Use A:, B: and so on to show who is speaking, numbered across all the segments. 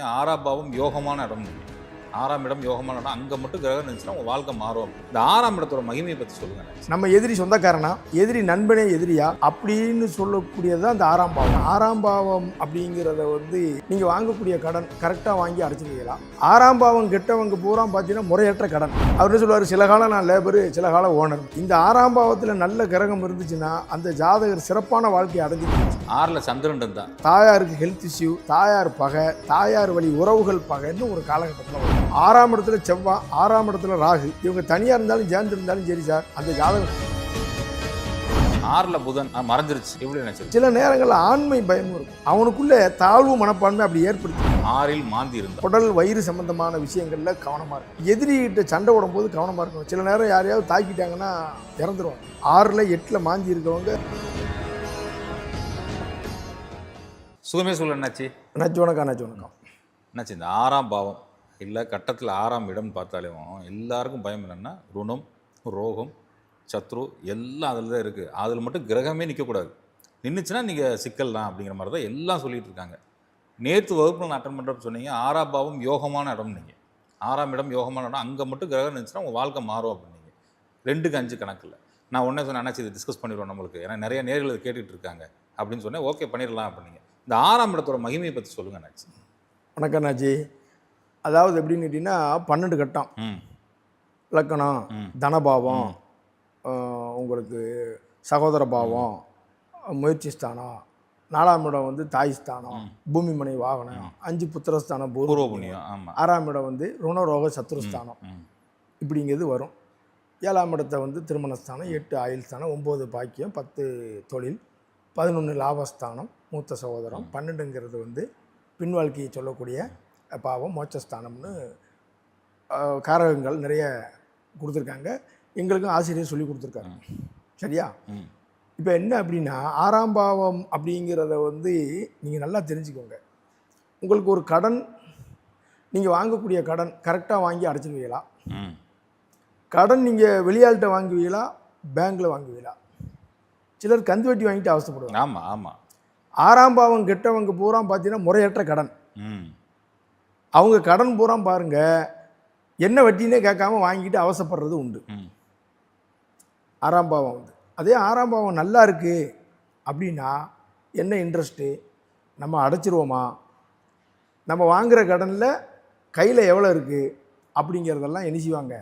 A: ஆறாம் பாவம் யோகமான இடம். ஆறாம் இடம் யோகமான இடம். அங்கே மட்டும் கிரகம் இருந்துச்சுன்னா உங்கள் வாழ்க்கை மாறும். இந்த ஆறாம் இடத்தோட மகிமையை பற்றி சொல்லுங்க.
B: நம்ம எதிரி சொந்தக்காரனா, எதிரி நண்பனே எதிரியா அப்படின்னு சொல்லக்கூடியது அந்த ஆறாம் பாவம். ஆறாம் பாவம் அப்படிங்கிறத நீங்கள் வாங்கக்கூடிய கடன் கரெக்டாக வாங்கி அடைச்சிருக்கலாம். ஆறாம் பாவம் கெட்டவங்க பூரா பார்த்தீங்கன்னா முறையற்ற கடன். அவர் என்ன சொல்லுவார், சில காலம் நான் லேபரு, சில காலம் ஓனர். இந்த ஆறாம் பாவத்தில் நல்ல கிரகம் இருந்துச்சுன்னா அந்த ஜாதகர் சிறப்பான வாழ்க்கையை அடைஞ்சிருச்சு.
A: 6ல் சந்திரன் தான்.
B: தாயாருக்கு ஹெல்த் இஷ்யூ, தாயார் பகை, தாயார் வழி உறவுகள் பகைன்னு ஒரு காலகட்டத்தில் வரும். 6ஆம் இடத்துல செவ்வாய், 6ஆம் இடத்துல ராகு. இவங்க தனியாக இருந்தாலும் சேர்ந்து இருந்தாலும் சரி சார், அந்த ஜாதகம்
A: 6ல் புதன் மறைஞ்சிருச்சு. எப்படி நினைச்சு
B: சில நேரங்களில் ஆண்மை பயமும் இருக்கும். அவனுக்குள்ள தாழ்வு மனப்பான்மை அப்படி ஏற்படுத்தி
A: 6ல் மாந்தி இருந்தா
B: உடல் வயிறு சம்பந்தமான விஷயங்கள்ல கவனமா இருக்கும். எதிரிகிட்ட சண்டை ஓடும் போது கவனமா இருக்கணும். சில நேரம் யாரையாவது தாக்கிட்டாங்கன்னா இறந்துருவாங்க. 6ல் 8ல் மாந்தி இருக்கவங்க.
A: சுகமே சொல்ல என்னாச்சு
B: வணக்கம்
A: என்னாச்சு. இந்த 6ஆம் பாவம் இல்லை கட்டத்தில் 6ஆம் இடம்னு பார்த்தாலும் எல்லாருக்கும் பயம் என்னென்னா ருணம், ரோகம், சத்ரு எல்லாம் அதில் தான் இருக்குது. அதில் மட்டும் கிரகமே நிற்கக்கூடாது. நின்றுச்சுன்னா நீங்கள் சிக்கல் தான் அப்படிங்கிற மாதிரி தான் எல்லாம் சொல்லிகிட்டு இருக்காங்க. நேற்று வகுப்பில் நான் அட்டன் பண்ணுறப்ப சொன்னீங்க 6ஆம் பாவம் யோகமான இடம். நீங்கள் 6ஆம் இடம் யோகமான இடம், அங்கே மட்டும் கிரகம் இருந்துச்சுன்னா உங்கள் வாழ்க்கை மாறும் அப்படின்னீங்க. 2க்கு 5 கணக்கில் நான் ஒன்றே சொன்னேன், அண்ணாச்சி இதை டிஸ்கஸ் பண்ணிடுவோம் நம்மளுக்கு, ஏன்னா நிறைய நேர்கள் இதை கேட்டுகிட்டு இருக்காங்க அப்படின்னு சொன்னேன். ஓகே பண்ணிடலாம் அப்படின்னீங்க. இந்த 6ஆம் இடத்தோட மகிமையை பற்றி சொல்லுங்கள் அண்ணாச்சி.
B: வணக்கம் அண்ணாச்சி. அதாவது எப்படின்னு கேட்டிங்கன்னா 12 கட்டம். லக்கணம், தனபாவம், உங்களுக்கு சகோதர பாவம், முயற்சி ஸ்தானம், 4ஆம் இடம் தாய் ஸ்தானம், பூமி மனை வாகனம், 5 புத்திரஸ்தானம், பூர்வ புண்ணியம், 6ஆம் இடம் ருணரோக சத்ருஸ்தானம் இப்படிங்கிறது வரும். 7ஆம் இடத்தை திருமணஸ்தானம், 8 ஆயுள் ஸ்தானம், 9 பாக்கியம், 10 தொழில், 11 லாபஸ்தானம், மூத்த சகோதரம், 12ங்கிறது பின் வாழ்க்கையை சொல்லக்கூடிய பாவம், மோட்சஸ்தானம்னு காரகங்கள் நிறைய கொடுத்துருக்காங்க. எங்களுக்கும் ஆசிரியர் சொல்லி கொடுத்துருக்காங்க. சரியா? இப்போ என்ன அப்படின்னா 6ஆம் பாவம் அப்படிங்கிறத நீங்கள் நல்லா தெரிஞ்சுக்கோங்க. உங்களுக்கு ஒரு கடன், நீங்கள் வாங்கக்கூடிய கடன் கரெக்டாக வாங்கி அடைச்சிருவீங்களா? கடன் நீங்கள் வெளியாள்கிட்ட வாங்குவீங்களா, பேங்க்கில் வாங்குவீங்களா? சிலர் கந்து வட்டி வாங்கிட்டு அவசரப்படுவாங்க.
A: ஆமாம் ஆமாம்.
B: 6ஆம் பாவம் கெட்டவங்க பூரா பார்த்தீங்கன்னா முறையற்ற கடன். அவங்க கடன் பூரா பாருங்க என்ன வட்டினே கேட்காம வாங்கிட்டு அவசரப்படுறது உண்டு. 6ஆம் பாவம் அதே 6ஆம் பாவம் நல்லா இருக்குது அப்படின்னா என்ன இன்ட்ரெஸ்ட்டு, நம்ம அடைச்சிருவோமா, நம்ம வாங்குகிற கடனில் கையில் எவ்வளோ இருக்குது அப்படிங்கிறதெல்லாம் என்ன செய்வாங்க,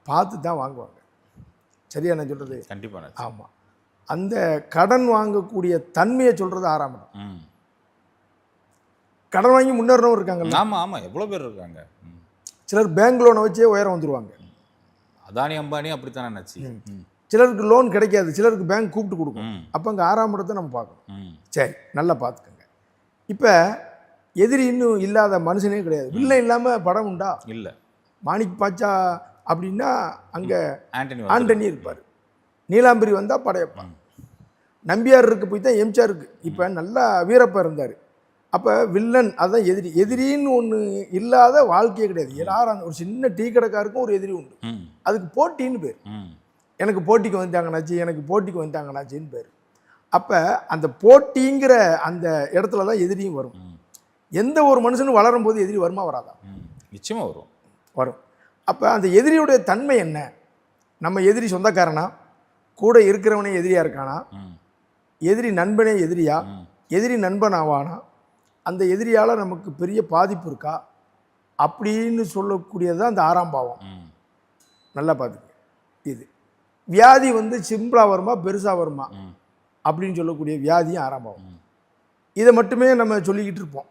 B: பார்த்து தான் வாங்குவாங்க. சரியா நான் சொல்கிறது?
A: கண்டிப்பாக.
B: ஆமாம். அந்த கடன் வாங்கக்கூடிய தன்மையை சொல்கிறது 6ஆம் இடம். கடன் வாங்கி முன்னேறவும் இருக்காங்க.
A: ஆமாம் ஆமாம், எவ்வளோ பேர் இருக்காங்க.
B: சிலர் பேங்க் லோனை வச்சே உயரம் வந்துடுவாங்க.
A: அதானி அம்பானி அப்படித்தானே நினச்சி.
B: சிலருக்கு லோன் கிடைக்காது, சிலருக்கு பேங்க் கூப்பிட்டு கொடுக்கும். அப்போ அங்கே 6ஆம் இடத்தை நம்ம பார்க்கணும். சரி, நல்லா பார்த்துக்கோங்க. இப்போ எதிரி இன்னும் இல்லாத மனுஷனே கிடையாது. வில்லை இல்லாமல் படம் உண்டா? இல்லை. மாணிக் பாச்சா அப்படின்னா அங்கே ஆண்டனி இருப்பார். நீலாம்பரி வந்தால் படையப்பான். நம்பியார் இருக்கு போய் தான் எம்ஜிஆர் இருக்குது. இப்போ நல்லா வீரப்பா இருந்தார். அப்போ வில்லன் அதுதான் எதிரி. எதிரின்னு ஒன்று இல்லாத வாழ்க்கையே கிடையாது. எல்லாரும் ஒரு சின்ன டீ கடைக்காருக்கும் ஒரு எதிரி உண்டு. அதுக்கு போட்டின்னு பேர். எனக்கு போட்டிக்கு வந்துட்டாங்கனாச்சு, எனக்கு போட்டிக்கு வந்துட்டாங்கனாச்சின்னு பேர். அப்போ அந்த போட்டிங்கிற அந்த இடத்துல தான் எதிரியும் வரும். எந்த ஒரு மனுஷனும் வளரும் போது எதிரி வருமா வராதா?
A: நிச்சயமாக வரும்.
B: வரும். அப்போ அந்த எதிரியுடைய தன்மை என்ன? நம்ம எதிரி சொந்தக்காரனா, கூட இருக்கிறவனே எதிரியாக இருக்கானா, எதிரி நண்பனே எதிரியா, எதிரி நண்பன் ஆவானா, அந்த எதிரியால் நமக்கு பெரிய பாதிப்பு இருக்கா அப்படின்னு சொல்லக்கூடியது தான் அந்த 6ஆம் பாவம். நல்லா பார்த்துக்க. இது வியாதி சிம்பிளாக வருமா பெருசாக வருமா அப்படின்னு சொல்லக்கூடிய வியாதியும் 6ஆம் பாவம். இதை மட்டுமே நம்ம சொல்லிக்கிட்டு இருப்போம்.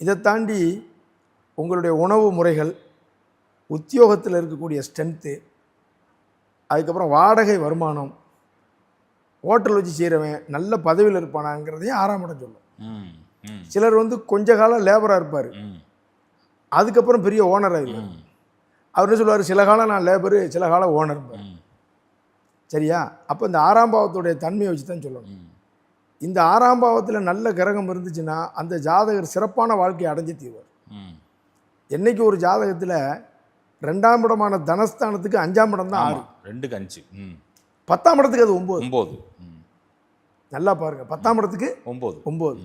B: இதை தாண்டி உங்களுடைய உணவு முறைகள், உத்தியோகத்தில் இருக்கக்கூடிய ஸ்ட்ரென்த்து, அதுக்கப்புறம் வாடகை வருமானம், ஹோட்டல் வச்சு செய்கிறவன் நல்ல பதவியில் இருப்பானாங்கிறதையும் 6ஆம் இடம் சொல்லும். சிலர் கொஞ்ச காலம் லேபராக இருப்பார், அதுக்கப்புறம் பெரிய ஓனர் ஆகிடுவார். அவர் என்ன சொல்லுவார், சில காலம் நான் லேபரு, சில காலம் ஓனர். சரியா? அப்போ இந்த 6ஆம் பாவத்துடைய தன்மையை வச்சு தான் சொல்லணும். இந்த 6ஆம் பாவத்தில் நல்ல கிரகம் இருந்துச்சுன்னா அந்த ஜாதகர் சிறப்பான வாழ்க்கையை அடைஞ்சு தீர்வார். என்னைக்கு ஒரு ஜாதகத்தில் 2ஆம் இடமான தனஸ்தானத்துக்கு 5ஆம் இடம் தான் 6,
A: 2க்கு 5,
B: 10ஆம் இடத்துக்கு அது 9.
A: நல்லா பாருங்க,
B: 10ஆம் இடத்துக்கு
A: 9.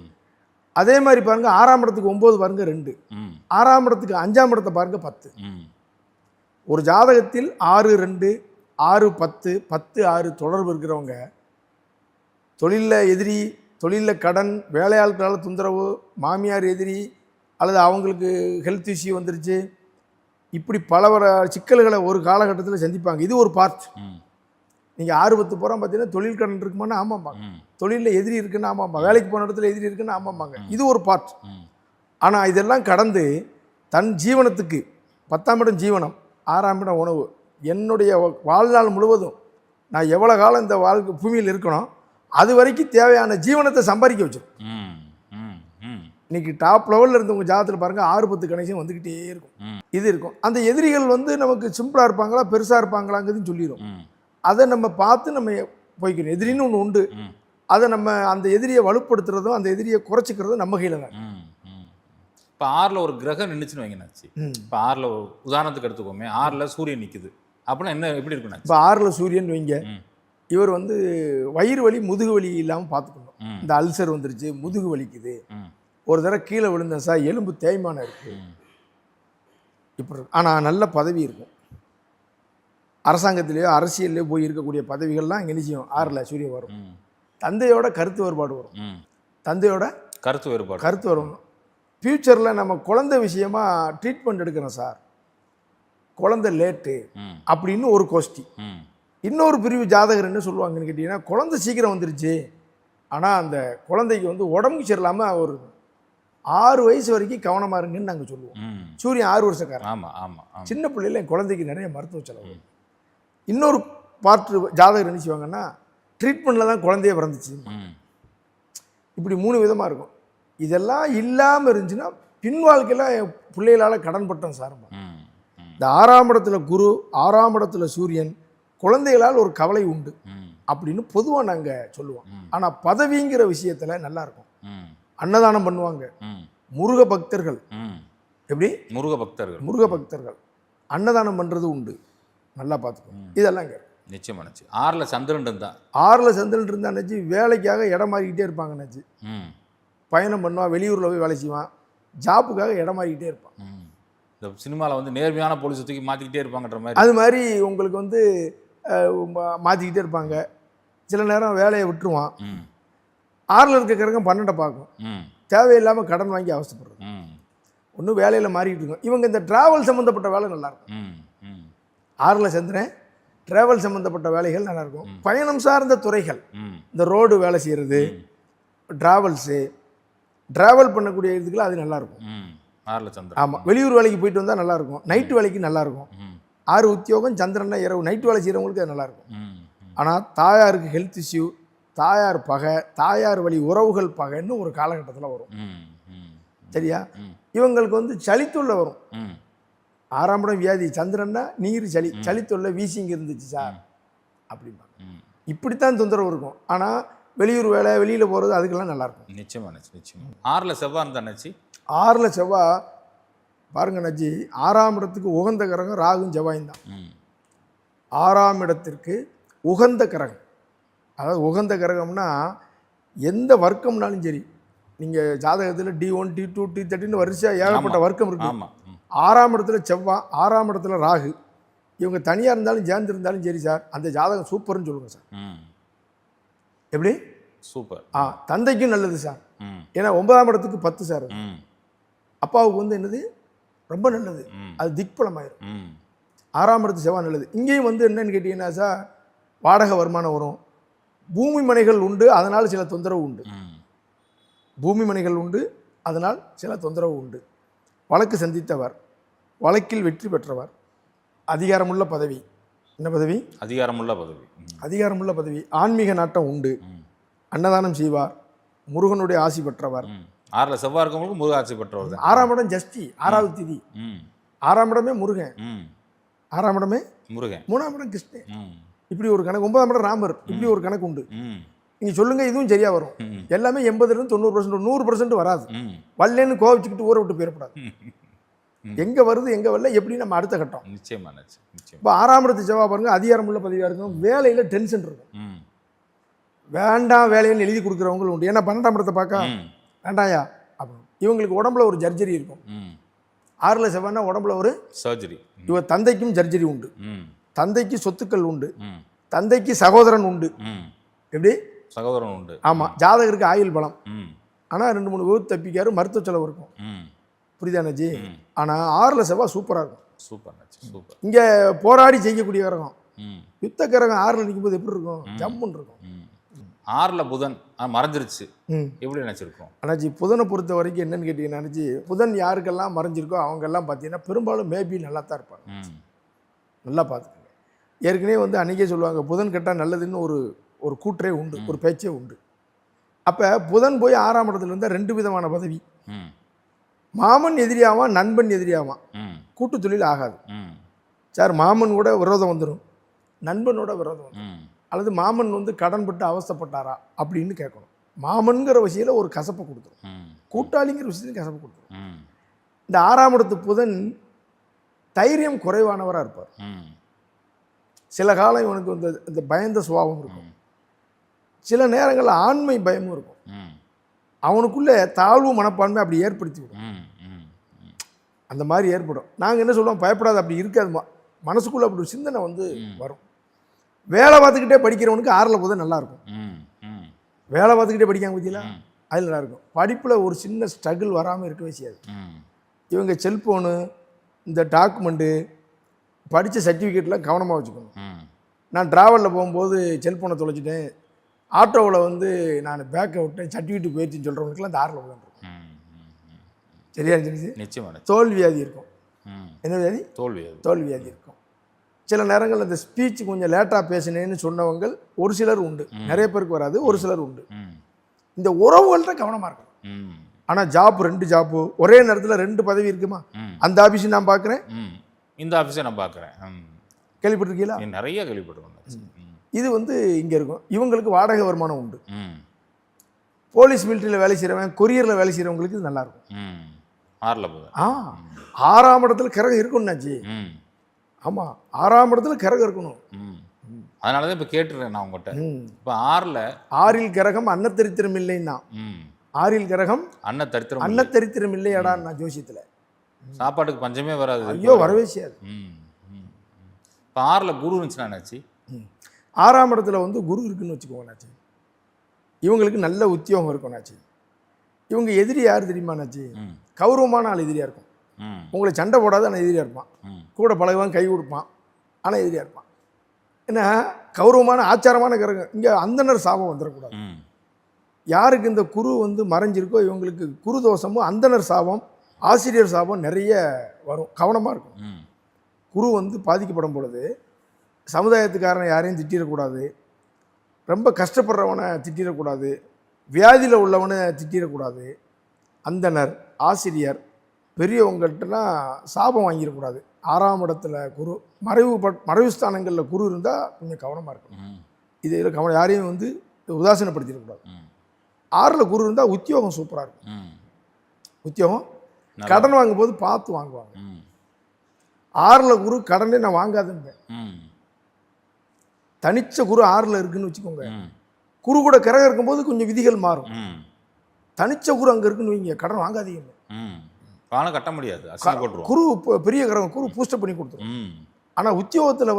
B: அதே மாதிரி பாருங்க 6ஆம் இடத்துக்கு 9 பாருங்க 2,
A: ம்
B: 6ஆம் இடத்துக்கு 5ஆம் இடத்தை பாருங்க 10.
A: ம்
B: ஒரு ஜாதகத்தில் 6 2 6 10 10 6 தொடர்பு இருக்கிறவங்க தொழிலில் எதிரி, தொழிலில் கடன், வேலையாட்களால் தொந்தரவு, மாமியார் எதிரி, அல்லது அவங்களுக்கு ஹெல்த் இஷ்யூ வந்துருச்சு, இப்படி பல சிக்கல்களை ஒரு காலகட்டத்தில் சந்திப்பாங்க. இது ஒரு பார்ட்.
A: ம்
B: நீங்கள் 6 10 போகிறோம் பார்த்தீங்கன்னா தொழில் கடன் இருக்குமான்னு ஆமாம்பாங்க,
A: ம்
B: தொழிலில் எதிரி இருக்குன்னு ஆமாம்பாங்க, வேலைக்கு போன இடத்துல எதிரி இருக்குன்னு ஆமாம்பாங்க. இது ஒரு பார்ட்.
A: ம்
B: ஆனால் இதெல்லாம் கடந்து தன் ஜீவனத்துக்கு 10ஆம் இடம் ஜீவனம், 6ஆம் இடம் உணவு, என்னுடைய வாழ்நாள் முழுவதும் நான் எவ்வளோ காலம் இந்த வாழ்க்கை பூமியில் இருக்கணும் அது வரைக்கும் தேவையான ஜீவனத்தை சம்பாதிக்க வச்சிடும்.
A: ம் ம் ம்
B: இன்னைக்கு டாப் லெவலில் இருந்தவங்க ஜாதகத்தில் பாருங்கள் 6 10 கனெக்ஷன் வந்துக்கிட்டே இருக்கும்.
A: ம்.
B: இது இருக்கும். அந்த எதிரிகள் வந்து நமக்கு சிம்பிளாக இருப்பாங்களா பெருசாக இருப்பாங்களாங்கிறதுன்னு சொல்லிடும்.
A: ம்
B: அதை நம்ம பார்த்து நம்ம போய்க்கணும். எதிரின்னு ஒன்று உண்டு.
A: ம்
B: அதை நம்ம அந்த எதிரியை வலுப்படுத்துறதும் அந்த எதிரியை குறைச்சிக்கிறதும் நம்ம கையில் தான்.
A: ம் ம் இப்போ 6ல் ஒரு கிரகம் நின்றுச்சுன்னு வைங்கனாச்சு. இப்போ 6ல் உதாரணத்துக்கு எடுத்துக்கோமே, 6ல் சூரியன் நிற்குது அப்படின்னா என்ன எப்படி இருக்குண்ணாச்சு?
B: இப்போ 6ல் சூரியன் வைங்க,
A: ம்
B: இவர் வந்து வயிறு வலி முதுகு வலி இல்லாமல் பார்த்துக்கணும்.
A: ம்
B: இந்த அல்சர் வந்துருச்சு, முதுகு வலிக்குது,
A: ம்
B: ஒரு தடவை கீழே விழுந்தேன் சார், எலும்பு தேய்மானம் இருக்குது,
A: ம்
B: இப்படி இருக்கு. ஆனால் நல்ல பதவி இருக்கும். அரசாங்கத்திலேயோ அரசியல்லையோ போய் இருக்கக்கூடிய பதவிகள்லாம் இங்கே நிச்சயம் 6ல் சூரியன் வரும்.
A: ம்
B: தந்தையோட கருத்து வேறுபாடு வரும்.
A: ம்
B: தந்தையோட
A: கருத்து வேறுபாடு.
B: கருத்து வரும். ஃப்யூச்சரில் நம்ம குழந்தை விஷயமா ட்ரீட்மெண்ட் எடுக்கிறோம் சார், குழந்தை லேட்டு
A: ம்
B: அப்படின்னு ஒரு கோஷ்டி.
A: ம்
B: இன்னொரு பிரிவு ஜாதகர் என்ன சொல்லுவாங்கன்னு கேட்டிங்கன்னா, குழந்தை சீக்கிரம் வந்துருச்சு, ஆனால் அந்த குழந்தைக்கு வந்து உடம்பு சரியில்லாமல் ஒரு 6 வயசு வரைக்கும் கவனமாக இருங்கன்னு நாங்கள் சொல்லுவோம்.
A: ம்
B: சூரியன் 6 வருஷக்காரன்.
A: ஆமாம் ஆமாம் ஆமாம்.
B: சின்ன பிள்ளையில என் குழந்தைக்கு நிறைய மருத்துவ செலவு. இன்னொரு பார்ட்டு ஜாதகர் என்ன செய்வாங்கன்னா, ட்ரீட்மெண்ட்டில் தான் குழந்தையே பிறந்துச்சு.
A: ம்
B: இப்படி 3 விதமாக இருக்கும். இதெல்லாம் இல்லாமல் இருந்துச்சுன்னா பின் வாழ்க்கையில் என் பிள்ளைகளால் கடன் பட்டோம் சார்.
A: ம் ம்
B: இந்த 6ஆம் இடத்துல குரு, 6ஆம் இடத்துல சூரியன், குழந்தைகளால் ஒரு கவலை உண்டு
A: ம்
B: அப்படின்னு பொதுவாக நாங்கள் சொல்லுவோம்.
A: ம்.
B: ஆனால் பதவிங்கிற விஷயத்தில் நல்லா இருக்கும்.
A: ம்
B: அன்னதானம் பண்ணுவாங்க,
A: ம்
B: முருக பக்தர்கள்,
A: ம்
B: எப்படி
A: முருக பக்தர்கள்.
B: முருக பக்தர்கள் அன்னதானம் பண்ணுறது உண்டு, நல்லா பார்த்துக்கோங்க. இதெல்லாம் இங்கே
A: நிச்சயமானச்சு. 6ல் சந்திரன் இருந்தா.
B: 6ல் சந்திரன் இருந்தாச்சு வேலைக்காக இடம் மாறிக்கிட்டே இருப்பாங்கன்னாச்சு.
A: ம்
B: பயணம் பண்ணுவான், வெளியூரில் போய் வேலை செய்வான், ஜாப்புக்காக இடம் மாறிக்கிட்டே இருப்பான்.
A: ம் இந்த சினிமாவில் வந்து நேர்மையான போலீஸ் தூக்கி மாற்றிக்கிட்டே இருப்பாங்கன்ற மாதிரி.
B: அது மாதிரி உங்களுக்கு வந்து மாற்றிக்கிட்டே இருப்பாங்க. சில நேரம் வேலையை விட்டுருவான்.
A: ம்
B: 6ல் இருக்க கிரகம் 12 பார்க்கும்.
A: ம்
B: தேவையில்லாமல் கடன் வாங்கி அவசப்படுறது.
A: ம்
B: ஒன்றும் வேலையில் மாறிக்கிட்டு இருக்கும். இவங்க இந்த டிராவல் சம்மந்தப்பட்ட வேலை நல்லாயிருக்கும்.
A: ம் ம்
B: 6ல் சந்திரன் டிராவல் சம்மந்தப்பட்ட வேலைகள் நல்லாயிருக்கும். பயணம் சார்ந்த துறைகள்,
A: ம்
B: இந்த ரோடு வேலை செய்கிறது, ட்ராவல்ஸு, ட்ராவல் பண்ணக்கூடிய இதுக்கெல்லாம் அது நல்லாயிருக்கும்.
A: ம் 6ல் சந்திரன்.
B: ஆமாம், வெளியூர் வேலைக்கு போயிட்டு வந்தால் நல்லாயிருக்கும். நைட்டு வேலைக்கு நல்லாயிருக்கும்.
A: ம்
B: 6 உத்தியோகம், சந்திரன்னா இரவு நைட்டு வேலை செய்கிறவங்களுக்கு அது நல்லாயிருக்கும்.
A: ம்
B: ஆனால் தாயாருக்கு ஹெல்த் இஷ்யூ, தாயார் பகை, தாயார் வழி உறவுகள் பகைன்னு ஒரு காலகட்டத்தில் வரும்.
A: ம் ம்
B: சரியா?
A: ம்
B: இவங்களுக்கு வந்து சளித்தொல்லை வரும்.
A: ம்
B: 6ஆம் இடம் வியாதி, சந்திரன்னா நீர் சளி, சளித்தொல்லை வீசிங்க இருந்துச்சு சார் அப்படிம்பாங்க.
A: ம்
B: இப்படித்தான் தொந்தரவு இருக்கும். ஆனால் வெளியூர் வேலை, வெளியில் போகிறது அதுக்கெல்லாம் நல்லாயிருக்கும்.
A: நிச்சயமானச்சு நிச்சயமா. 6ல் செவ்வாய் இருந்தாச்சு.
B: 6ல் செவ்வாய் பாருங்க நஜி, 6ஆம் இடத்துக்கு உகந்த கிரகம் ராகும் செவ்வாயும் தான்.
A: ம்
B: 6ஆம் இடத்திற்கு உகந்த கிரகம், அதாவது உகந்த கிரகம்னா எந்த வர்க்கம்னாலும் சரி, நீங்கள் ஜாதகத்தில் D1 D2 D13 வரிசையாக ஏகப்பட்ட வர்க்கம் இருக்குது.
A: ஆமாம். ம்
B: 6ஆம் இடத்துல செவ்வாய், 6ஆம் இடத்துல ராகு, இவங்க தனியாக இருந்தாலும் சேர்ந்து இருந்தாலும் சரி சார், அந்த ஜாதகம் சூப்பர்னு சொல்லுங்கள் சார்.
A: ம்
B: எப்படி?
A: சூப்பர்.
B: தந்தைக்கும் நல்லது சார்.
A: ம்
B: ஏன்னா 9ஆம் இடத்துக்கு 10 சார்.
A: ம்
B: அப்பாவுக்கு வந்து என்னது ரொம்ப நல்லது,
A: ம்
B: அது திக்பலமாயிரும்.
A: ம்
B: 6ஆம் இடத்து செவ்வாய் நல்லது. இங்கேயும் வந்து என்னன்னு கேட்டிங்கன்னா சார், வாடகை வருமானம் வரும், பூமி மனைகள் உண்டு, அதனால் சில தொந்தரவு உண்டு.
A: ம்
B: பூமி மனைகள் உண்டு, அதனால் சில தொந்தரவு உண்டு. வழக்கு சந்தித்தவர், வழக்கில் வெற்றி பெற்றவர், அதிகாரமுள்ள பதவி. என்ன பதவி?
A: அதிகாரமுள்ள பதவி. ம்
B: அதிகாரமுள்ள பதவி. ஆன்மீக நாட்டம் உண்டு,
A: ம்
B: அன்னதானம் செய்வார், முருகனுடைய ஆசி பெற்றவர்.
A: ம் 6ல் செவ்வாய் இருக்கவங்களுக்கு முருக ஆட்சி பெற்றவர் தான்.
B: 6ஆம் இடம் ஜஸ்டி, 6வது திதி.
A: ம்
B: 6ஆம் இடமே முருகன்,
A: ம்
B: 6ஆம் இடமே
A: முருகன்.
B: 3ஆம் இடம் கிருஷ்ணன்.
A: ம்
B: இப்படி ஒரு கணக்கு. 9ஆம் இடம் ராமர். இப்படி ஒரு கணக்கு உண்டு.
A: ம்
B: நீங்கள் சொல்லுங்கள், இதுவும் சரியாக வரும்.
A: ம்
B: எல்லாமே 80% 90%, 100% வராது.
A: ம்
B: வரலன்னு கோவிச்சுக்கிட்டு ஊரை விட்டு போயிடக்கூடாது.
A: ம்.
B: எங்கே வருது எங்கே வரல எப்படி நம்ம அடுத்த கட்டம்.
A: நிச்சயமானச்சு நிச்சயம்.
B: இப்போ 6ஆம் இடத்து செவ்வாய் பாருங்க, அதிகாரமுள்ள பதவியாக இருக்கும், வேலையில் டென்ஷன் இருக்கும்.
A: ம்
B: வேண்டாம் வேலைன்னு எழுதி கொடுக்குறவங்களும் உண்டு. ஏன்னா 12ஆம் இடத்தை பார்க்க
A: ம்
B: வேண்டாயா இவங்களுக்கு உடம்புல ஒரு ஜர்ஜரி இருக்கும்.
A: ம்.
B: 6ல் செவ்வாய்னா உடம்புல ஒரு
A: சர்ஜரி.
B: இவ தந்தைக்கும் ஜர்ஜரி உண்டு,
A: ம்.
B: தந்தைக்கு சொத்துக்கள் உண்டு,
A: ம்.
B: தந்தைக்கு சகோதரன் உண்டு.
A: ம்.
B: எப்படி?
A: சகோதரன் உண்டு.
B: ஆமாம். ஜாதகருக்கு ஆயுள் பலம்.
A: ம்.
B: ஆனால் 2 3 விபத்து தப்பிக்காரு, மருத்துவ செலவு இருக்கும்.
A: ம்.
B: புரியுதானஜி?
A: ம்.
B: ஆனால் 6ல் செவ்வாய் சூப்பராக இருக்கும்.
A: சூப்பர் நச்சு, சூப்பர்.
B: இங்கே போராடி செய்யக்கூடிய கிரகம்.
A: ம்.
B: யுத்த கிரகம் 6ல் நிற்கும்போது எப்படி இருக்கும்? ஜம்முன்னு இருக்கும்.
A: ம். 6ல் புதன் மறைஞ்சிருச்சு,
B: ம்.
A: எப்படி நினச்சிருக்கோம்?
B: அண்ணாச்சி, புதனை பொறுத்த வரைக்கும் என்னன்னு கேட்டிங்கன்னா அண்ணாச்சி, புதன் யாருக்கெல்லாம் மறைஞ்சிருக்கோ அவங்கெல்லாம் பார்த்தீங்கன்னா பெரும்பாலும் மேபி நல்லா தான் இருப்பாங்க.
A: ம்.
B: நல்லா பார்த்துக்கங்க. ஏற்கனவே வந்து அன்றைக்கே சொல்லுவாங்க புதன் கெட்டால் நல்லதுன்னு ஒரு கூற்றே உண்டு, ஒரு பேச்சே உண்டு. அப்போ புதன் போய் 6ஆம் இடத்துல இருந்தால் 2 விதமான பதவி.
A: ம்.
B: மாமன் எதிரியாவான், நண்பன் எதிரியாவான்.
A: ம்.
B: கூட்டு தொழில் ஆகாது
A: ம்.
B: சார். மாமன் கூட விரோதம் வந்துடும், நண்பனோட விரோதம் வந்துடும்.
A: ம்.
B: அல்லது மாமன் வந்து கடன்பட்டு அவஸ்தைப்பட்டாரா அப்படின்னு கேட்கணும். மாமன்கிற விஷயத்தில் ஒரு கசப்பை கொடுத்துரும்,
A: ம்.
B: கூட்டாளிங்கிற விஷயத்தில் கசப்பை கொடுத்துரும்.
A: ம்.
B: இந்த 6ஆம் இடத்து புதன் தைரியம் குறைவானவராக இருப்பார்.
A: ம்.
B: சில காலம் இவனுக்கு வந்து இந்த பயந்த சுபாவம் இருக்கும். சில நேரங்களில் ஆண்மை பயமும் இருக்கும்.
A: ம்.
B: அவனுக்குள்ளே தாழ்வு மனப்பான்மை அப்படி ஏற்படுத்தி விடும்.
A: ம். ம்.
B: அந்த மாதிரி ஏற்படும். நாங்கள் என்ன சொல்லுவோம், பயப்படாது, அப்படி இருக்காது. மனசுக்குள்ளே அப்படி ஒரு சிந்தனை வந்து வரும். வேலை பார்த்துக்கிட்டே படிக்கிறவனுக்கு 6ல் புதன் நல்லாயிருக்கும்.
A: ம். ம்.
B: வேலை பார்த்துக்கிட்டே படிக்காம பற்றியில
A: ம்.
B: அது நல்லாயிருக்கும். படிப்பில் ஒரு சின்ன ஸ்ட்ரகிள் வராமல் இருக்கவே செய்யாது.
A: ம்.
B: இவங்க செல்ஃபோனு, இந்த டாக்குமெண்ட்டு, படித்த சர்டிஃபிகேட்லாம் கவனமாக வச்சுக்கணும்.
A: ம்.
B: நான் ட்ராவலில் போகும்போது செல்ஃபோனை தொலைச்சிட்டேன், ஆட்டோவில் வந்து நான் பேக்கை விட்டேன், சர்டிஃபிகேட் போயிடுச்சுன்னு சொல்கிறவங்களுக்குலாம் இந்த 6ல் புதன் இருக்கும்.
A: ம். ம்.
B: சரியா இருந்துச்சு?
A: நிச்சயமாக.
B: தோல் வியாதி இருக்கும்.
A: ம்.
B: என்ன வியாதி?
A: தோல்வி அது.
B: தோல் வியாதி இருக்கும். சில நேரங்கள் இந்த ஸ்பீச் கொஞ்சம் லேட்டாக பேசினேன்னு சொன்னவங்க ஒரு சிலர் உண்டு, நிறைய பேருக்கு வராது, ஒரு சிலர் உண்டு.
A: ம்.
B: இந்த உறவுகள்கிட்ட கவனமாக இருக்கணும்.
A: ம்.
B: ஆனால் ஜாப் 2 ஜாப்பு ஒரே நேரத்தில் 2 பதவி இருக்குமா?
A: ம்.
B: அந்த ஆஃபீஸும் நான் பார்க்குறேன்,
A: ம். இந்த ஆஃபீஸை நான் பார்க்குறேன். ம்.
B: கேள்விப்பட்டிருக்கீங்களா?
A: நிறைய கேள்விப்பட்டிருக்கேன். ம்.
B: இது வந்து இங்கே இருக்கும். இவங்களுக்கு வாடகை வருமானம் உண்டு.
A: ம்.
B: போலீஸ் மிலிட்டரியில் வேலை செய்கிறவன், கொரியரில் வேலை செய்கிறவங்களுக்கு இது நல்லாயிருக்கும்.
A: ம். 6ல் புதன்.
B: 6ஆம் இடத்துல கிரகம் இருக்கணும்னாச்சு.
A: ம்.
B: ஆமாம், 6ஆம் இடத்துல கிரகம் இருக்கணும்.
A: ம். அதனால தான் இப்போ கேட்டுறேன் நான் உங்கள்கிட்ட.
B: ம்.
A: இப்போ 6ல்
B: 6ல் கிரகம் அன்னத்தரித்திரம் இல்லைன்னா,
A: ம்.
B: 6ல் கிரகம்
A: தரித்திரம்.
B: அன்னத்தரித்திரம் இல்லையாடா நான் ஜோசியத்தில்.
A: சாப்பாட்டுக்கு பஞ்சமே வராது.
B: ஐயோ, வரவே செய்யாது.
A: ம். ம். இப்போ 6ல் குரு இருந்துச்சுன்னா என்னாச்சு?
B: 6ஆம் இடத்துல வந்து குரு இருக்குன்னு வச்சுக்கோங்கண்ணாச்சி, இவங்களுக்கு நல்ல உத்தியோகம் இருக்கும்னாச்சு. இவங்க எதிரி யார் தெரியுமாண்ணாச்சி?
A: ம்.
B: கௌரவமான ஆள் எதிரியாக இருக்கும்.
A: ம்.
B: உங்களை சண்டை போடாத ஆனால் எதிரியாக இருப்பான்.
A: ம்.
B: கூட பழகுவான், கை கொடுப்பான், ஆனால் எதிரியாக இருப்பான். ஏன்னா கௌரவமான ஆச்சாரமான கிரகம். இங்கே அந்தனர் சாபம் வந்துடக்கூடாது.
A: ம்.
B: யாருக்கு இந்த குரு வந்து மறைஞ்சிருக்கோ இவங்களுக்கு குரு தோஷமும் அந்தனர் சாபம், ஆசிரியர் சாபம் நிறைய வரும். கவனமாக இருக்கும்.
A: ம்.
B: குரு வந்து பாதிக்கப்படும் பொழுது சமுதாயத்துக்காரனை யாரையும் திட்டிடக்கூடாது, ரொம்ப கஷ்டப்படுறவனை திட்டிடக்கூடாது, வியாதியில் உள்ளவனை திட்டிடக்கூடாது. அந்தனர், ஆசிரியர், பெரியவங்கள்ட்டலாம் சாபம் வாங்கிடக்கூடாது. 6ஆம் இடத்துல குரு, மறைவு ஸ்தானங்களில் குரு இருந்தால் கொஞ்சம் கவனமாக இருக்கணும்.
A: ம்.
B: இதில் யாரையும் வந்து உதாசீனப்படுத்திடக்கூடாது.
A: ம்.
B: 6ல் குரு இருந்தால் உத்தியோகம் சூப்பராக இருக்கும்.
A: ம்.
B: உத்தியோகம், கடன் வாங்கும்போது பார்த்து வாங்குவாங்க.
A: ம்.
B: 6ல் குரு கடனே நான் வாங்காதுங்க.
A: ம்.
B: தனிச்ச குரு 6ல் இருக்குன்னு வச்சுக்கோங்க,
A: ம்.
B: குரு கூட கிரகம் இருக்கும்போது கொஞ்சம் விதிகள் மாறும்.
A: ம்.
B: தனிச்ச குரு அங்கே இருக்குன்னு வைங்க, கடன் வாங்காதீங்க.
A: ம். பணம் கட்ட முடியாது, அசிங்க போட்டுருவோம்.
B: குரு பெரிய கிரகம், குரு பூஸ்டப் பண்ணி கொடுத்துரும்.
A: ம்.
B: ஆனால் உத்தியோகத்தில்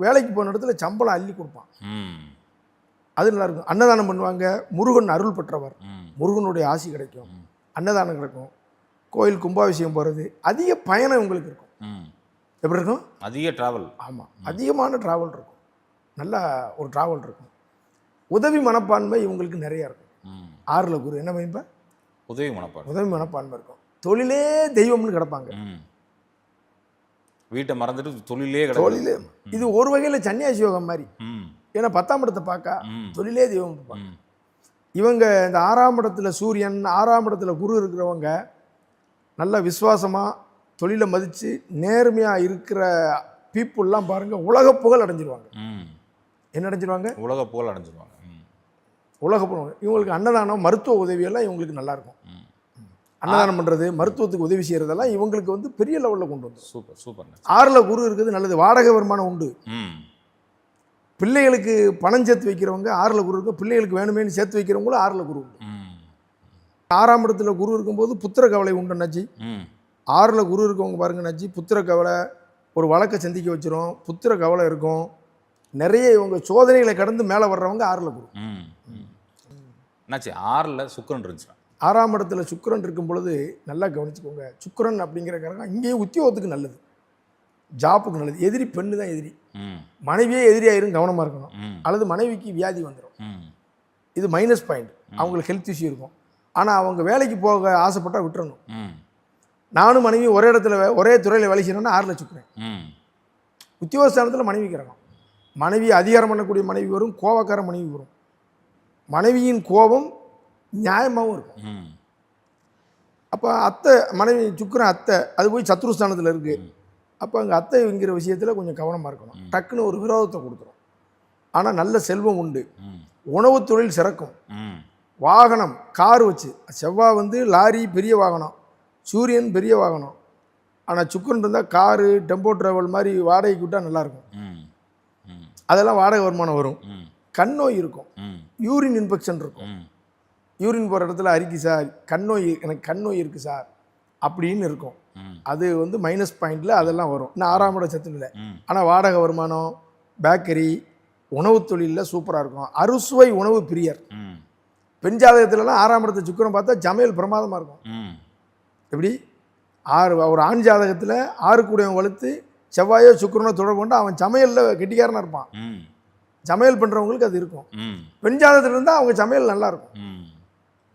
B: வேலைக்கு போன இடத்துல சம்பளம் அள்ளி கொடுப்பான்.
A: ம்.
B: அது நல்லா இருக்கும். அன்னதானம் பண்ணுவாங்க, முருகன் அருள் பெற்றவர்,
A: ம்.
B: முருகனுடைய ஆசி கிடைக்கும், அன்னதானம் கிடைக்கும், கோயில் கும்பாபிஷேகம் போகிறது, அதிக பயணம் உங்களுக்கு இருக்கும்.
A: ம்.
B: எப்படி இருக்கும்?
A: அதிக டிராவல்.
B: ஆமாம், அதிகமான ட்ராவல் இருக்கும். நல்ல ஒரு ட்ராவல் இருக்கும். உதவி மனப்பான்மை இவங்களுக்கு நிறையா இருக்கும்.
A: ம்.
B: 6ல் குரு என்ன பயன்பா?
A: உதவி மனப்பாடு.
B: உதவி மனப்பான்மை இருக்கும். தொழிலே தெய்வம்னு கிடப்பாங்க.
A: ம். வீட்டை மறந்துட்டு தொழிலே கிடக்கு.
B: தொழிலே இது ஒரு வகையில் சன்னியாசி யோகம் மாதிரி.
A: ம்.
B: ஏன்னா 10ஆம் இடத்தை பார்க்க
A: ம்.
B: தொழிலே தெய்வம் இருப்பாங்க.
A: ம்.
B: இவங்க இந்த 6ஆம் இடத்துல சூரியன், 6ஆம் இடத்துல குரு இருக்கிறவங்க நல்ல விசுவாசமாக தொழிலை மதித்து நேர்மையாக இருக்கிற பீப்புளெலாம் பாருங்கள் உலக புகழ் அடைஞ்சிருவாங்க.
A: ம்.
B: என்ன அடைஞ்சிருவாங்க?
A: உலக புகழ் அடைஞ்சிருவாங்க. ம்.
B: உலக புகழ். இவங்களுக்கு அன்னதானம், மருத்துவ உதவியெல்லாம் இவங்களுக்கு நல்லாயிருக்கும்.
A: ம்.
B: அன்னதானம் பண்ணுறது, மருத்துவத்துக்கு உதவி செய்கிறதெல்லாம் இவங்களுக்கு வந்து பெரிய லெவலில் கொண்டு வந்து.
A: Super super.
B: 6ல் குரு இருக்குது நல்லது. வாடகை வருமானம் உண்டு.
A: ம்.
B: பிள்ளைகளுக்கு பணம் சேர்த்து வைக்கிறவங்க 6ல் குரு இருக்கும். பிள்ளைகளுக்கு வேணுமேனு சேர்த்து வைக்கிறவங்களும் 6ல் குரு உண்டு.
A: ம்.
B: 6ஆம் இடத்துல குரு இருக்கும்போது புத்திர கவலை உண்டு அண்ணாச்சி.
A: ம்
B: 6ல் குரு இருக்கவங்க பாருங்க அண்ணாச்சி, புத்திர கவலை, ஒரு வழக்கை சந்திக்க வச்சிரும், புத்திர கவலை இருக்கும். நிறைய இவங்க சோதனைகளை கடந்து மேலே வர்றவங்க 6ல் குரு.
A: ம் ம். என்னாச்சு 6ல் சுக்கிரன் இருந்துச்சு.
B: 6ஆம் இடத்துல சுக்கிரன் இருக்கும் பொழுது நல்லா கவனிச்சுக்கோங்க. சுக்கிரன் அப்படிங்கிற கிரகம் இங்கேயும் உத்தியோகத்துக்கு நல்லது, ஜாப்புக்கு நல்லது. எதிரி பெண்ணு தான் எதிரி.
A: ம்
B: மனைவியே எதிரியாயிரும், கவனமாக இருக்கணும்.
A: ம்
B: அல்லது மனைவிக்கு வியாதி வந்துடும்,
A: ம்
B: இது மைனஸ் பாயிண்ட். அவங்களுக்கு ஹெல்த் இஷ்யூ இருக்கும். ஆனால் அவங்க வேலைக்கு போக ஆசைப்பட்டால் விட்டுறணும்.
A: ம்
B: நானும் மனைவி ஒரே இடத்துல ஒரே துறையில் வேலை செய்யணும்னா 6ல் சுக்கிரன்.
A: ம்
B: உத்தியோகஸ்தானத்தில் மனைவி கிரகம். மனைவி அதிகாரம் பண்ணக்கூடிய மனைவி வரும், கோபக்கார மனைவி வரும். மனைவியின் கோபம் நியாயமாகவும் இருக்கும்.
A: ம்
B: அப்போ அத்தை, மனைவி சுக்கிரன் அத்தை, அது போய் சத்ருஸ்தானத்தில் இருக்குது. அப்போ அங்கே அத்தைங்கிற விஷயத்தில் கொஞ்சம் கவனமாக இருக்கணும். டக்குன்னு ஒரு விரோதத்தை கொடுத்துரும். ஆனால் நல்ல செல்வம் உண்டு,
A: ம்
B: உணவு தொழில் சிறக்கும்,
A: ம்
B: வாகனம் கார் வச்சு. செவ்வாய் வந்து லாரி பெரிய வாகனம், சூரியன் பெரிய வாகனம். ஆனால் சுக்கிரன் இருந்தால் காரு, டெம்போ ட்ராவல் மாதிரி வாடகைக்கு விட்டால் நல்லாயிருக்கும்.
A: ம் ம்
B: அதெல்லாம் வாடகை வருமானம் வரும்.
A: ம்
B: கண் நோய் இருக்கும்,
A: ம்
B: யூரின் இன்ஃபெக்ஷன் இருக்கும்.
A: ம்
B: யூரின் போகிற இடத்துல அரிக்கு சார், கண் நோய், எனக்கு கண் நோய் இருக்குது சார் அப்படின்னு இருக்கும்.
A: ம்
B: அது வந்து மைனஸ் பாயிண்டில் அதெல்லாம் வரும். இன்னும் 6ஆம் இட சத்து இல்லை.
A: ம்
B: ஆனால் வாடகை வருமானம், பேக்கரி, உணவு தொழிலில் சூப்பராக இருக்கும். அறுசுவை உணவு பிரியர்.
A: ம்
B: பெண் ஜாதகத்துலலாம் 6ஆம் இடத்தை சுக்கிரன் பார்த்தா சமையல் பிரமாதமாக இருக்கும்.
A: ம்
B: எப்படி ஒரு ஆண் ஜாதகத்தில் 6 கூடியவன் வலுத்து செவ்வாயோ சுக்கிரனோ தொடர்பு கொண்டு அவன் சமையலில் கெட்டிக்காரனாக இருப்பான்.
A: ம்
B: சமையல் பண்ணுறவங்களுக்கு அது இருக்கும்.
A: ம்
B: பெண் ஜாதகத்தில் இருந்தால் அவங்க சமையல் நல்லா இருக்கும்.
A: ம்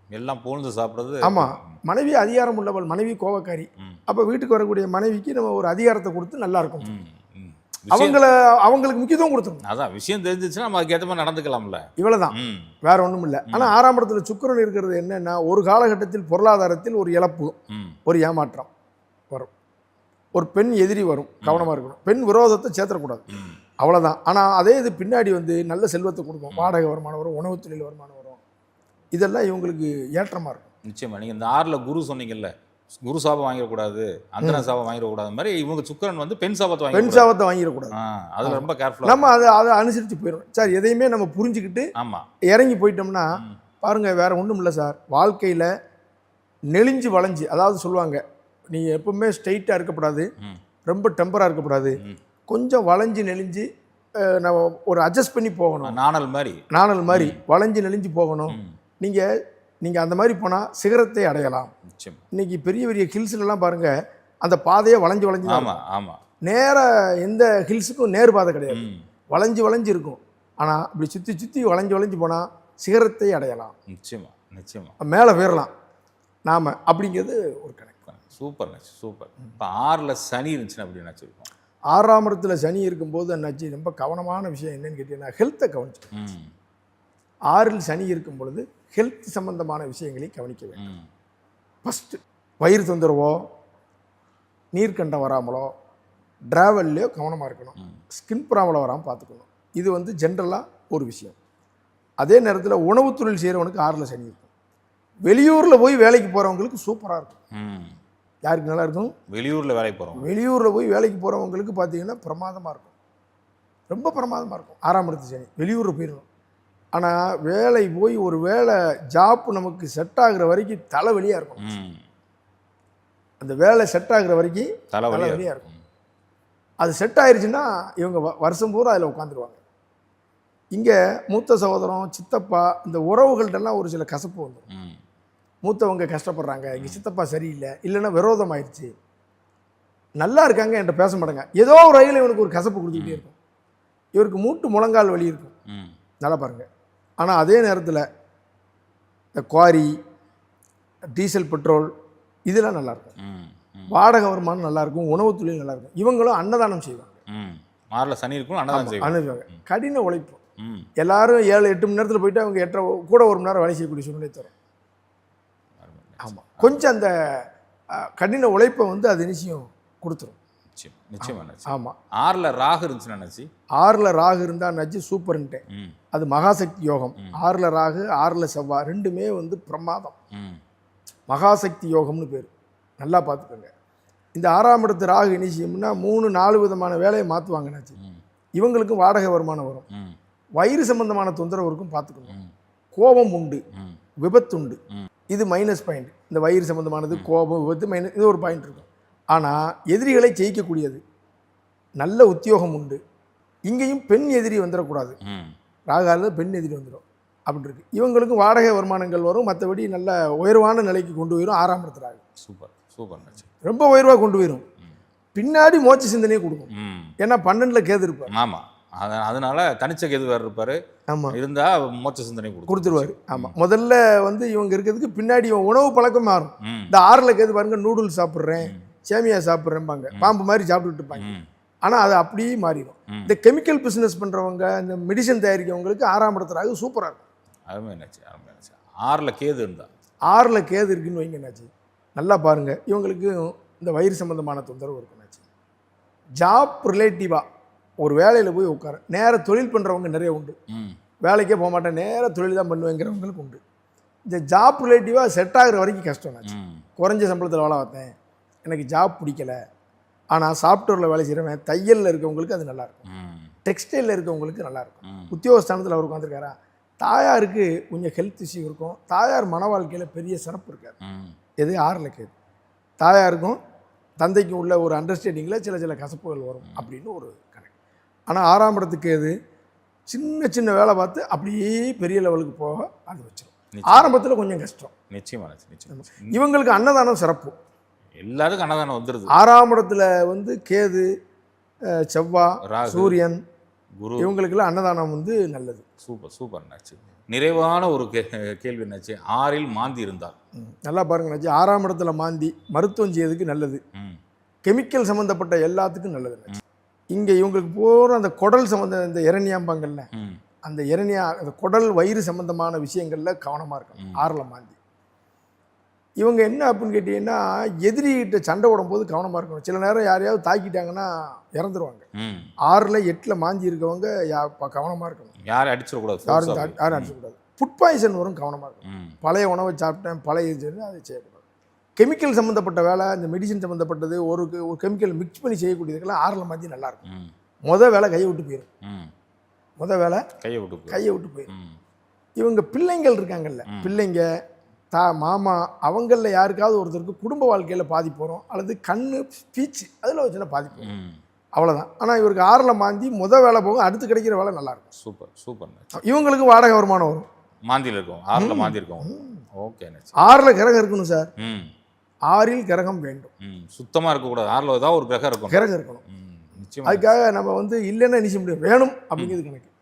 A: எல்லாம் புகழ்ந்து சாப்பிட்றது.
B: ஆமாம், மனைவி அதிகாரம் உள்ளவள், மனைவி கோபக்காரி.
A: ம்
B: அப்போ வீட்டுக்கு வரக்கூடிய மனைவிக்கு நம்ம ஒரு அதிகாரத்தை கொடுத்து நல்லா இருக்கும்.
A: ம் ம் விஷயம்
B: அவங்களுக்கு முக்கியத்துவம் கொடுத்துரும்.
A: அதான் விஷயம் தெரிஞ்சிச்சுன்னா நம்ம அதுக்கேற்ற மாதிரி நடந்துக்கலாம்ல.
B: இவ்வளவுதான்,
A: ம்
B: வேற ஒன்றும் இல்லை. ஆனால் 6ஆம் இடத்துல சுக்கிரன் இருக்கிறது என்னன்னா, ஒரு காலகட்டத்தில் பொருளாதாரத்தில் ஒரு இழப்பு,
A: ம்
B: ஒரு ஏமாற்றம் வரும், ஒரு பெண் எதிரி வரும், கவனமாக இருக்கணும். பெண் விரோதத்தை சேர்த்தக்கூடாது,
A: ம்
B: அவ்வளோதான். ஆனால் அதே இது பின்னாடி வந்து நல்ல செல்வத்தை கொடுக்கும், வாடகை வருமானம் வரும், உணவு தொழில் வருமானம் வரும். இதெல்லாம் இவங்களுக்கு ஏற்றமாக இருக்கும்.
A: நிச்சயமா. நீங்கள் இந்த 6ல் குரு சொன்னீங்கல்ல, குரு சாபம் வாங்கிடக்கூடாது, அந்தன சாபம் வாங்கிடக்கூடாது மாதிரி இவங்க சுக்கிரன் வந்து பெண் சாபத்தை
B: பெண் சாபத்தை வாங்கிடக்கூடாது.
A: அதில் ரொம்ப கேர்ஃபுல்லாக
B: நம்ம அதை அனுசரித்து போயிடணும் சார். எதையுமே நம்ம புரிஞ்சுக்கிட்டு
A: ஆமாம்
B: இறங்கி போயிட்டோம்னா பாருங்க, வேற ஒன்றும் இல்லை சார். வாழ்க்கையில் நெளிஞ்சு வளைஞ்சு, அதாவது சொல்லுவாங்க, நீங்கள் எப்பவுமே ஸ்ட்ரைட்டாக இருக்கக்கூடாது,
A: ம்
B: ரொம்ப டெம்பராக இருக்கக்கூடாது,
A: ம்
B: கொஞ்சம் வளைஞ்சு நெளிஞ்சு நம்ம ஒரு அட்ஜஸ்ட் பண்ணி போகணும்.
A: நாணல் மாதிரி.
B: நாணல் மாதிரி வளைஞ்சு நெளிஞ்சு போகணும்.
A: ம்
B: நீங்கள் அந்த மாதிரி போனால் சிகரத்தை அடையலாம்.
A: நிச்சயமா.
B: இன்னைக்கு பெரிய பெரிய ஹில்ஸ்லாம் பாருங்கள், அந்த பாதையை வளைஞ்சு வளைஞ்சு தான்
A: ஆமாம் ஆமாம்.
B: நேராக எந்த ஹில்ஸுக்கும் நேர் பாதை கிடையாது,
A: ம்
B: வளைஞ்சு வளைஞ்சு இருக்கும். ஆனால் இப்படி சுற்றி சுற்றி வளைஞ்சு வளைஞ்சு போனால் சிகரத்தை அடையலாம்,
A: நிச்சயமா நிச்சயமா.
B: மேலே போயிடலாம் நாம், அப்படிங்கிறது ஒரு கணக்கு.
A: சூப்பர் நச்சு, சூப்பர். இப்போ 6ல் சனி இருந்துச்சுன்னா அப்படி நினச்சிருக்கோம்.
B: 6ஆம் இடத்துல சனி இருக்கும்போது என்னாச்சு, ரொம்ப கவனமான விஷயம் என்னன்னு கேட்டீங்கன்னா, ஹெல்த்தை கவனிச்சு.
A: ம்
B: 6ல் சனி இருக்கும் பொழுது ஹெல்த் சம்பந்தமான விஷயங்களை கவனிக்க வேண்டும்.
A: ம்
B: ஃபஸ்ட்டு வயிறு தொந்தரவோ, நீர்க்கண்டம் வராமலோ, ட்ராவல்லையோ கவனமாக இருக்கணும். ஸ்கின் ப்ராப்ளம் வராமல் பார்த்துக்கணும். இது வந்து ஜென்ரலாக ஒரு விஷயம். அதே நேரத்தில் உணவு தொழில் செய்கிறவனுக்கு 6ல் சனி இருக்கும். வெளியூரில் போய் வேலைக்கு போகிறவங்களுக்கு சூப்பராக இருக்கும்.
A: ம்
B: யாருக்கு நல்லா இருக்கும்?
A: வெளியூரில் வேலைக்கு போகிறோம்.
B: வெளியூரில் போய் வேலைக்கு போகிறவங்களுக்கு பார்த்தீங்கன்னா பிரமாதமாக இருக்கும், ரொம்ப பிரமாதமாக இருக்கும். 6ஆம் இடத்து சனி வெளியூரில் போயிடணும். ஆனால் வேலை போய் ஒரு வேலை ஜாப் நமக்கு செட் ஆகுற வரைக்கும் தலைவலியாக இருக்கும்.
A: ம்
B: அந்த வேலை செட் ஆகுற வரைக்கும்
A: தலைவலியாக
B: தலைவலியாக இருக்கும். அது செட் ஆயிடுச்சுன்னா இவங்க வருஷம் பூரா அதில் உட்காந்துருவாங்க. இங்கே மூத்த சகோதரம், சித்தப்பா, இந்த உறவுகள்கிட்டலாம் ஒரு சில கசப்பு வந்துடும்.
A: ம்
B: மூத்தவங்க கஷ்டப்படுறாங்க, எங்கள் சித்தப்பா சரியில்லை, இல்லைன்னா விரோதம் ஆயிடுச்சு, நல்லா இருக்காங்க என்கிட்ட பேச மாட்டாங்க, ஏதோ ஒரு வகையில் இவனுக்கு ஒரு கசப்பு கொடுத்துக்கிட்டே இருக்கும். இவருக்கு மூட்டு முழங்கால் வலி இருக்கும்,
A: ம்
B: நல்லா பாருங்கள். ஆனால் அதே நேரத்தில் இந்த குவாரி, டீசல், பெட்ரோல் இதெல்லாம் நல்லாயிருக்கும்,
A: ம் ம்
B: வாடகை வருமானம் நல்லாயிருக்கும், உணவு தொழில் நல்லாயிருக்கும். இவங்களும் அன்னதானம் செய்வாங்க.
A: ம் 6ல் சனி இருக்கும், அன்னதானம் செய்வோம்.
B: அனுப்புவாங்க. கடின உழைப்பு.
A: ம்
B: எல்லாரும் 7-8 மணி நேரத்தில் போயிட்டு அவங்க 8 கூட 1 மணி நேரம் வேலை செய்யக்கூடிய சூழ்நிலை தரும். ஆமாம், கொஞ்சம் அந்த கடின உழைப்பை வந்து அது நிச்சயம் கொடுத்துரும்.
A: நிச்சயம் நிச்சயமா நிச்சயம்.
B: ஆமாம்.
A: 6ல் ராகு இருந்துச்சுன்னா நினச்சி.
B: 6ல் ராகு இருந்தால் நச்சு சூப்பர்ன்ட்டேன்.
A: ம்
B: அது மகாசக்தி யோகம். 6ல் ராகு, 6ல் செவ்வாய் ரெண்டுமே வந்து பிரமாதம்.
A: ம்
B: மகாசக்தி யோகம்னு பேர், நல்லா பார்த்துக்கோங்க. இந்த 6ஆம் இடத்து ராகு இனிஷியம்னா 3-4 விதமான வேலையை மாற்றுவாங்கன்னாச்சு. இவங்களுக்கும் வாடகை வருமானம் வரும், வயிறு சம்பந்தமான தொந்தரவு இருக்கும், பார்த்துக்கணும். கோபம் உண்டு, விபத்து உண்டு, இது மைனஸ் பாயிண்ட். இந்த வயிறு சம்மந்தமானது, கோபம், விபத்து, மைனஸ், இது ஒரு பாயிண்ட் இருக்கும். ஆனால் எதிரிகளை ஜெயிக்கக்கூடியது, நல்ல உத்தியோகம் உண்டு. இங்கேயும் பெண் எதிரி வந்துடக்கூடாது. ராகாவில் பெண் எதிரி வந்துடும் அப்படி இருக்கு. இவங்களுக்கும் வாடகை வருமானங்கள் வரும், மற்றபடி நல்ல உயர்வான நிலைக்கு கொண்டு போயிடும். 6ஆம் இடத்துல
A: சூப்பர் சூப்பர்,
B: ரொம்ப உயர்வாக கொண்டு போயிடும். பின்னாடி மோட்ச சிந்தனையை கொடுக்கும். ஏன்னா 12ல் கேது இருப்பார்.
A: ஆமாம், அதனால தனிச்ச கேது வேறு இருப்பார்.
B: ஆமாம்,
A: இருந்தால் மோட்ச சிந்தனை
B: கொடுத்துருவார். ஆமாம், முதல்ல வந்து இவங்க இருக்கிறதுக்கு பின்னாடி உணவு பழக்கம் மாறும். இந்த 6ல் கேது பாருங்க, நூடுல்ஸ் சாப்பிட்றேன், சேமியா சாப்பிட்றேன்பாங்க, பாம்பு மாதிரி சாப்பிட்டுட்டு இருப்பாங்க. ஆனால் அது அப்படியே மாறிடும். இந்த கெமிக்கல் பிஸ்னஸ் பண்ணுறவங்க, இந்த மெடிசன் தயாரிக்கிறவங்களுக்கு 6ஆம் இடத்துல சூப்பராக இருக்கும்.
A: அதுவும் என்னாச்சு 6ல் கேது இருந்தால்,
B: 6ல் கேது இருக்குன்னு வைங்க என்னாச்சு, நல்லா பாருங்கள். இவங்களுக்கு இந்த வயிறு சம்மந்தமான தொந்தரவு இருக்குன்னாச்சு. ஜாப் ரிலேட்டிவாக ஒரு வேலையில் போய் உட்கார, நேராக தொழில் பண்ணுறவங்க நிறைய உண்டு. வேலைக்கே போக மாட்டேன், நேராக தொழில் தான் பண்ணுவேங்கிறவங்களுக்கு உண்டு. இந்த ஜாப் ரிலேட்டிவாக செட் ஆகிற வரைக்கும் கஷ்டம்னாச்சு. குறைஞ்ச சம்பளத்தில் வேலை பார்த்தேன், எனக்கு ஜாப் பிடிக்கல. ஆனால் சாஃப்ட்வேரில் வேலை செய்கிறவன், தையலில் இருக்கவங்களுக்கு அது நல்லாயிருக்கும், டெக்ஸ்டைலில் இருக்கவங்களுக்கு நல்லாயிருக்கும். உத்தியோகஸ்தானத்தில் அவர் உட்காந்துருக்காரா, தாயாருக்கு கொஞ்சம் ஹெல்த் இஷ்யூ இருக்கும், தாயார் மன வாழ்க்கையில் பெரிய சிறப்பு இருக்காது. எது 6ல் கேது, தாயாருக்கும் தந்தைக்கும் உள்ள ஒரு அண்டர்ஸ்டாண்டிங்கில் சில கசப்புகள் வரும் அப்படின்னு ஒரு கணக்கு. ஆனால் 6ஆம் இடத்துக்கு எது சின்ன சின்ன வேலை பார்த்து அப்படியே பெரிய லெவலுக்கு போக அது வச்சிடும். ஆரம்பத்தில் கொஞ்சம் கஷ்டம்.
A: நிச்சயமாக.
B: இவங்களுக்கு அன்னதானம் சிறப்பு,
A: எல்லாருக்கும் அன்னதானம் வந்துடுது.
B: 6ஆம் இடத்துல வந்து கேது, செவ்வாய், சூரியன், குரு, இவங்களுக்கெல்லாம் அன்னதானம் வந்து நல்லது.
A: சூப்பர் என்னாச்சு. நிறைவான ஒரு கேள்வி என்னாச்சு, 6ல் மாந்தி இருந்தால்,
B: நல்லா பாருங்க என்னாச்சு, 6ஆம் இடத்துல மாந்தி மருத்துவம் செய்யறதுக்கு நல்லது, கெமிக்கல் சம்மந்தப்பட்ட எல்லாத்துக்கும் நல்லது. இங்கே இவங்களுக்கு போகிற அந்த குடல் சம்மந்த, இந்த இரணியாம்பாங்கல்ல, அந்த இரணியா, அந்த குடல் வயிறு சம்மந்தமான விஷயங்களில் கவனமாக இருக்கணும் 6ல் மாந்தி. இவங்க என்ன அப்படின்னு கேட்டிங்கன்னா, எதிரிகிட்ட சண்டை ஓடும்போது கவனமாக இருக்கணும். சில நேரம் யாரையாவது தாக்கிட்டாங்கன்னா இறந்துருவாங்க. 6ல் 8ல் மாந்தி இருக்கவங்க கவனமாக இருக்கணும்.
A: யாரும் அடிச்சிடக்கூடாது,
B: யாரும் அடிச்சிடக்கூடாது. ஃபுட் பாய்சன் வரும், கவனமாக இருக்கணும். பழைய உணவை சாப்பிட்டேன், பழைய அதை செய்யக்கூடாது. கெமிக்கல் சம்மந்தப்பட்ட வேலை, இந்த மெடிசன் சம்மந்தப்பட்டது, ஒரு கெமிக்கல் மிக்ஸ் பண்ணி செய்யக்கூடியதுக்கெல்லாம் 6ல் மாந்தி நல்லாயிருக்கும். வேலை கையை விட்டு போயிடும். வேலை கையை விட்டு போயிடும். இவங்க பிள்ளைங்கள் இருக்காங்கல்ல, பிள்ளைங்க, மாமா, அவங்களில் யாருக்காவது ஒருத்தருக்கு குடும்ப வாழ்க்கையில் பாதிப்பு வரும், அல்லது கண்ணு, ஸ்பீச், அதில் ஒரு சின்ன பாதிப்பு வரும், அவ்வளோதான். ஆனால் இவருக்கு 6ல் மாந்தி வேலை போகும், அடுத்து கிடைக்கிற வேலை நல்லாயிருக்கும். சூப்பர். இவங்களுக்கு வாடகை வருமானம் வரும்.
A: மாந்தியில் இருக்கும், 6ல் மாந்தி இருக்கும். ஓகே.
B: 6ல் கிரகம் இருக்கணும் சார். 6ல் கிரகம் வேண்டும்.
A: சுத்தமாக இருக்கக்கூடாது, 6ல் ஏதாவது ஒரு கிரகம் இருக்கணும்.
B: அதுக்காக நம்ம வந்து இல்லைன்னா என்ன செய்ய முடியும், வேணும் அப்படிங்கிறது கணக்கு.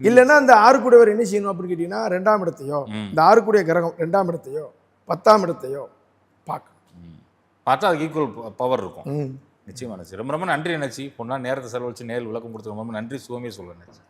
B: இல்லைன்னா இந்த 6 கூடியவர் என்ன செய்யணும் அப்படின்னு கேட்டீங்கன்னா, 2ஆம் இடத்தையோ, இந்த 6 கூடிய கிரகம் 2ஆம் இடத்தையோ 10ஆம் இடத்தையோ பார்க்கணும்.
A: பார்த்தா அதுக்கு ஈக்குவல் பவர் இருக்கும். நிச்சயமா. ரொம்ப நன்றி நினைச்சி பொண்ணா நேரத்தை செலவழிச்சு நேரில் விளக்கம் கொடுத்து ரொம்ப நன்றி. சுகமே சொல்ல நினைச்சு.